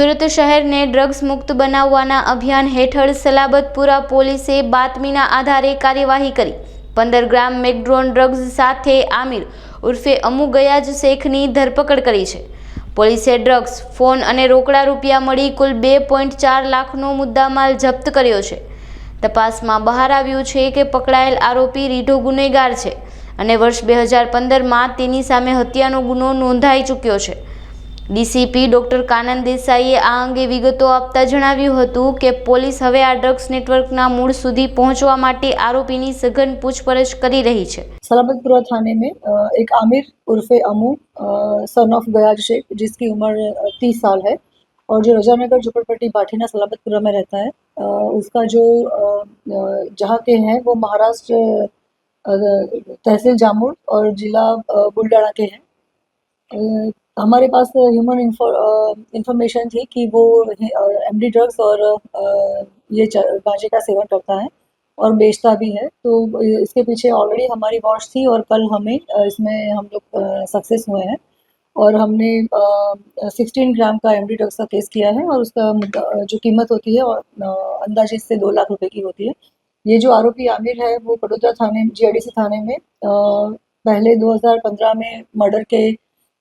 સુરત શહેરને ડ્રગ્સ મુક્ત બનાવવાના અભિયાન હેઠળ સલાબતપુરા પોલીસે બાતમીના આધારે કાર્યવાહી કરી 15 ગ્રામ મેકડ્રોન ડ્રગ્સ સાથે આમિર ઉર્ફે અમુ ગયાજ શેખની ધરપકડ કરી છે। પોલીસે ડ્રગ્સ, ફોન અને રોકડા રૂપિયા મળી કુલ 2.4 લાખનો મુદ્દામાલ જપ્ત કર્યો છે। તપાસમાં બહાર આવ્યું છે કે પકડાયેલ આરોપી રીઢો ગુનેગાર છે અને વર્ષ 2015માં તેની સામે હત્યાનો ગુનો નોંધાઈ ચૂક્યો છે। ડીસીપી ડોક્ટર કાનન દેસાઈએ આ અંગે વિગતો આપતા જણાવ્યું હતું કે પોલીસ હવે આ ડ્રગ્સ નેટવર્કના મૂળ સુધી પહોંચવા માટે આરોપીની સઘન પૂછપરછ કરી રહી છે। सलाबतपुरा थाने में एक आमिर उर्फे अमू सन ऑफ गयाज शेख जिसकी उम्र 30 साल है और जो रजानगर झोपड़पट्टी भाठीना सलाबतपुरा में रहता है, उसका जो जहाँ के हैं वो महाराष्ट्र तहसील जामुन और जिला बुलडाना के हैं। हमारे पास ह्यूमन इंफॉर्मेशन थी कि वो एमडी ड्रग्स और ये गांजे का सेवन करता है और बेचता भी है, तो इसके पीछे ऑलरेडी हमारी वॉच थी और कल हमें इसमें हम लोग सक्सेस हुए हैं और हमने 16 ग्राम का एमडी ड्रग्स का केस किया है और उसका जो कीमत होती है अंदाजे से 2 लाख रुपए की होती है। ये जो आरोपी आमिर है वो बड़ोदरा थाने जीआईडीसी थाने में पहले 2015 में मर्डर के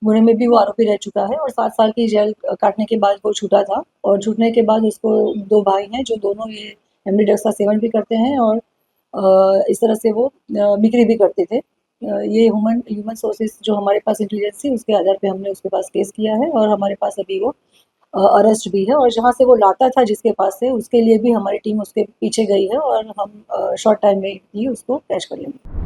गुने में भी वो आरोपी रह चुका है और 7 साल की जेल काटने के बाद वो छूटा था और छूटने के बाद उसको 2 भाई हैं जो दोनों ये एमडी ड्रग्स का सेवन भी करते हैं और इस तरह से वो बिक्री भी करते थे। ये ह्यूमन सोर्सेस जो हमारे पास इंटेलिजेंस थी उसके आधार पे हमने उसके पास केस किया है और हमारे पास अभी वो अरेस्ट भी है और जहाँ से वो लाता था जिसके पास से उसके लिए भी हमारी टीम उसके पीछे गई है और हम शॉर्ट टाइम में ही उसको कैच कर लेंगे।